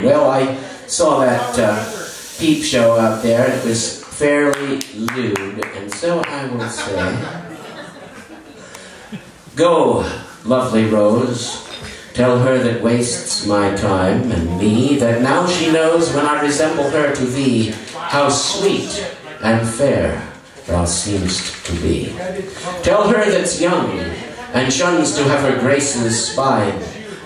Well, I saw that peep show out there, and it was fairly lewd, and so I will say, go, lovely rose, tell her that wastes my time and me, that now she knows when I resemble her to thee, how sweet and fair thou seem'st to be. Tell her that's young, and shuns to have her graces spied,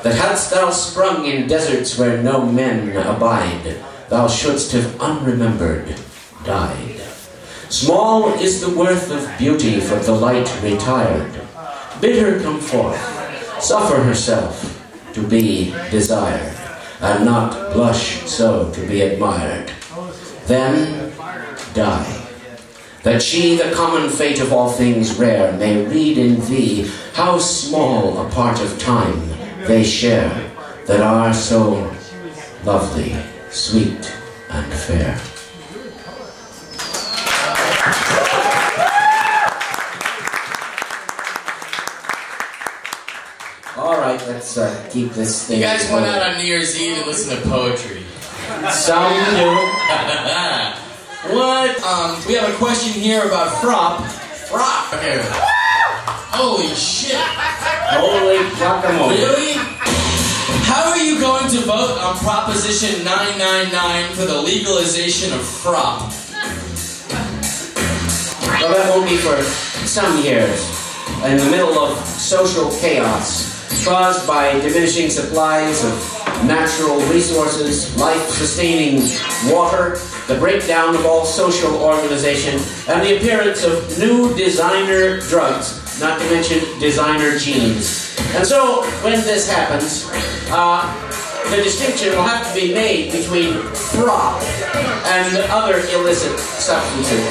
that hadst thou sprung in deserts where no men abide, thou shouldst have unremembered died. Small is the worth of beauty from the light retired. Bid her come forth, suffer herself to be desired, and not blush so to be admired. Then die, that she, the common fate of all things rare, may read in thee how small a part of time they share, that are so lovely, sweet, and fair. All right, let's keep this thing. You guys went out on New Year's Eve and listened to poetry. Some do. What? We have a question here about frop. Frop. Here. Holy shit. Holy guacamole. Really? How are you going to vote on Proposition 999 for the legalization of frop? Well, that won't be for some years. In the middle of social chaos caused by diminishing supplies of natural resources, life-sustaining water, the breakdown of all social organization, and the appearance of new designer drugs, not to mention designer genes. And so, when this happens, the distinction will have to be made between frop and other illicit substances.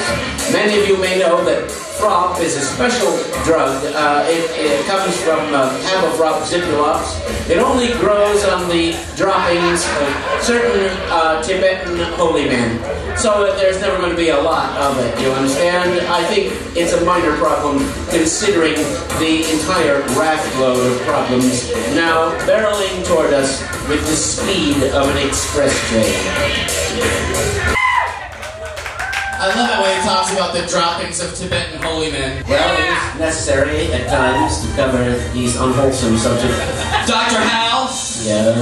Many of you may know that frop is a special drug. It comes from Habovrop zipulops. It only grows on the droppings of certain Tibetan holy men. So there's never going to be a lot of it, you understand? I think it's a minor problem considering the entire raft load of problems now barreling toward us with the speed of an express train. I love it when he talks about the droppings of Tibetan holy men. Well, it is necessary at times to cover these unwholesome subjects. Dr. Hal? Yeah?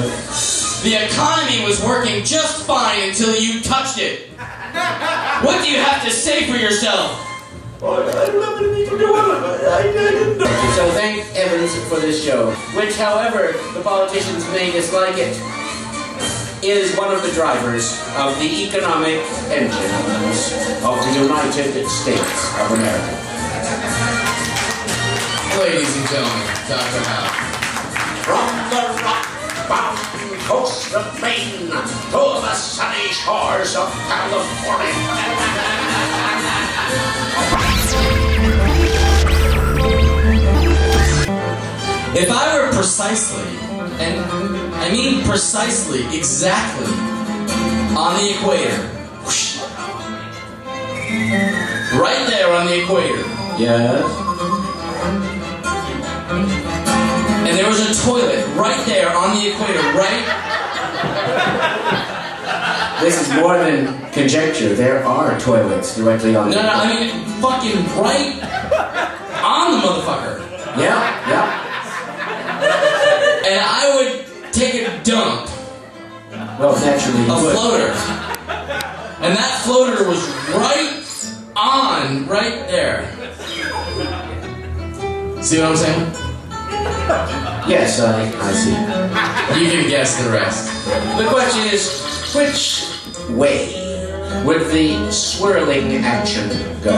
The economy was working just fine until you touched it. What do you have to say for yourself? Well, I don't have anything to do with it. I didn't know. So thank heavens for this show, which, however the politicians may dislike it, is one of the drivers of the economic engines of the United States of America. Ladies and gentlemen, Dr. Hal. From the rock-bound coast of Maine to the sunny shores of California. If I were precisely, and I mean precisely, exactly, on the equator, whoosh, right there on the equator. Yes. And there was a toilet right there on the equator, right? This is more than conjecture. There are toilets directly on the No, I mean fucking right on the motherfucker. Yeah, yeah. And I would take a dump. Well, naturally, A floater. And that floater was right on, right there. See what I'm saying? Yes, I see. You can guess the rest. The question is, which way would the swirling action go?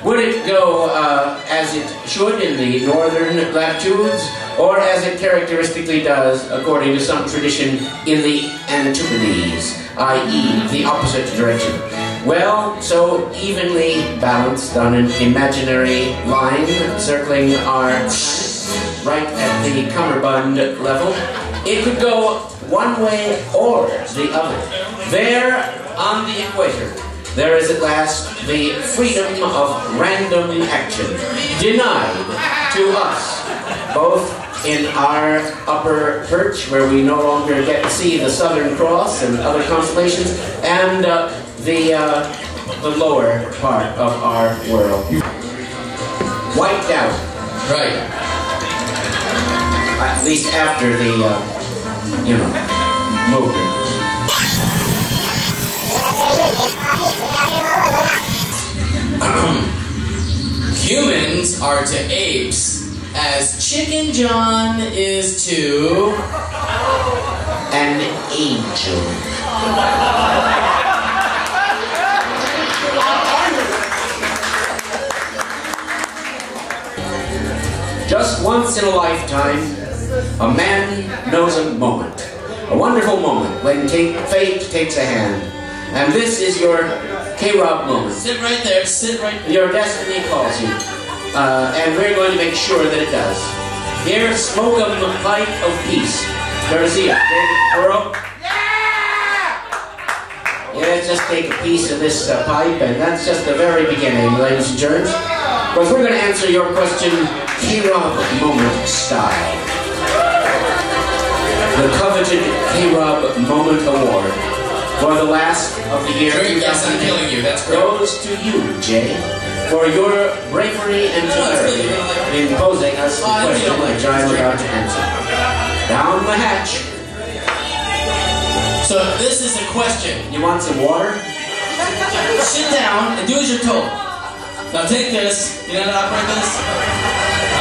Would it go as it should in the northern latitudes, or as it characteristically does, according to some tradition, in the antipodes, i.e. the opposite direction? Well, so evenly balanced on an imaginary line circling our right at the cummerbund level, it could go one way or the other. There on the equator, there is at last the freedom of random action, denied to us, both in our upper perch, where we no longer get to see the Southern Cross and other constellations, and the lower part of our world. Wiped out. Right. At least after the, movement. Humans are to apes as Chicken John is to an angel. Just once in a lifetime, a man knows a moment. A wonderful moment when fate takes a hand. And this is your Krob moment. Sit right there, sit right there. Your destiny calls you. And we're going to make sure that it does. Here, smoke a pipe of peace. Courtesy of Krob. Yeah, just take a piece of this pipe, and that's just the very beginning, ladies and germs. Because we're going to answer your question Krob Moment style. The coveted Krob Moment Award for the last of the year. Yes, I'm killing you. That's great. Goes to you, Jay, for your bravery and temerity in posing us the question which I'm about to answer. Down the hatch. So this is a question. You want some water? Sit down and do as you're told. Now take this. You know how to operate this?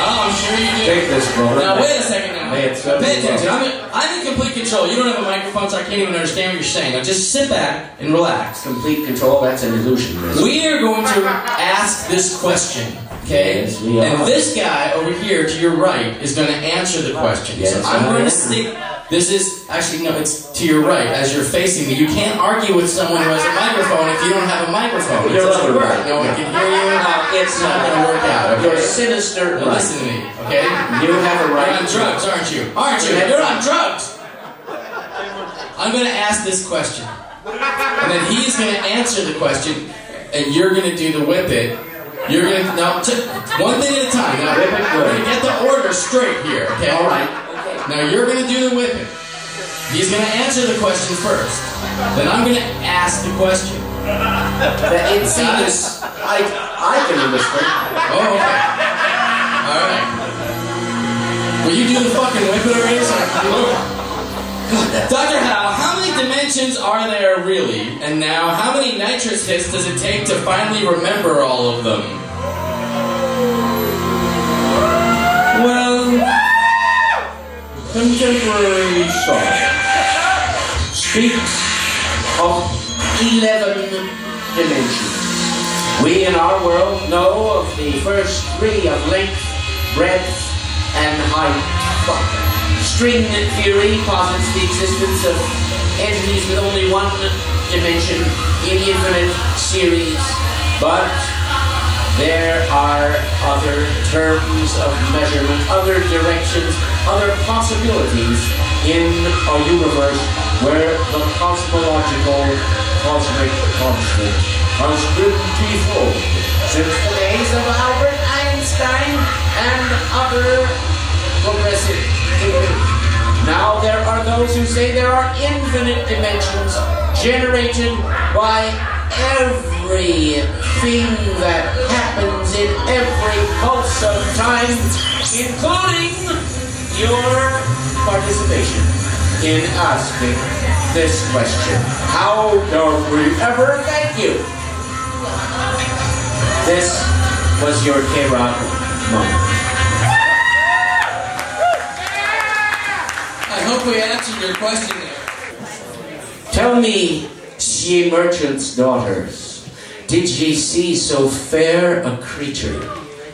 Oh, I'm sure you do. Take this, brother. Now wait a second now. Pay attention. I'm in complete control. You don't have a microphone, so I can't even understand what you're saying. Now just sit back and relax. Complete control, that's an illusion. We are going to ask this question, okay? Yes, we are. And this guy over here to your right is going to answer the question. Yes, so I'm going to stick... This is... Actually, no, it's to your right as you're facing me. You can't argue with someone who has a microphone if you don't have a microphone. It doesn't work. No one can hear you. It's not going to work out. Okay? You're sinister. Now listen to me, okay? You have a right. You're on drugs, aren't you? Aren't you? You're on drugs! I'm going to ask this question. And then he's going to answer the question, and you're going to do the whip it. You're going to... Now, one thing at a time. Now, we're going to get the order straight here, okay? All right. Now, you're going to do the whipping. He's going to answer the question first. Then I'm going to ask the question. It seems... I can understand. Oh, okay. Alright. Will you do the fucking whipping already? Dr. Hal, how many dimensions are there really? And now, how many nitrous hits does it take to finally remember all of them? Well... Contemporary science speaks of 11 dimensions. We in our world know of the first 3 of length, breadth, and height. String theory posits the existence of entities with only one dimension in infinite series, but there are other terms of measurement, other directions, other possibilities in a universe where the cosmological cosmic constant has been twofold since the days of Albert Einstein and other progressive thinkers. Now there are those who say there are infinite dimensions generated by everything that happens in every pulse of time, including your participation in asking this question. How don't we ever thank you? This was your Krob moment. I hope we answered your question there. Tell me, ye merchants' daughters, did ye see so fair a creature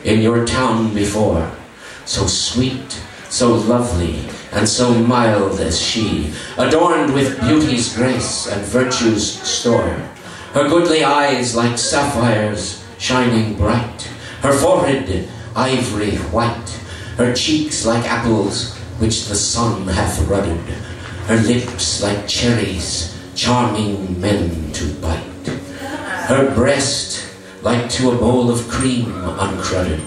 in your town before? So sweet, so lovely, and so mild as she, adorned with beauty's grace and virtue's store. Her goodly eyes like sapphires shining bright, her forehead ivory white, her cheeks like apples which the sun hath ruddied, her lips like cherries, charming men to bite, her breast like to a bowl of cream uncrudded,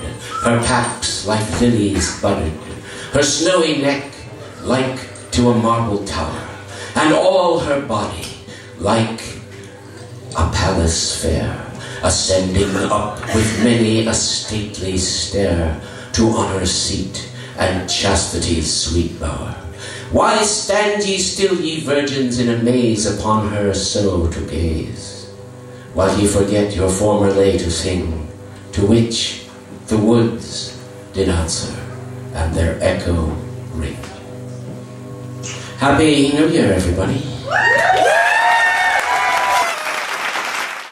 her paps like lilies budded, her snowy neck like to a marble tower, and all her body like a palace fair, ascending up with many a stately stair to honour's seat and chastity's sweet bower. Why stand ye still, ye virgins, in amaze upon her so to gaze, while ye forget your former lay to sing, to which the woods did answer and their echo ring? Happy New Year, everybody.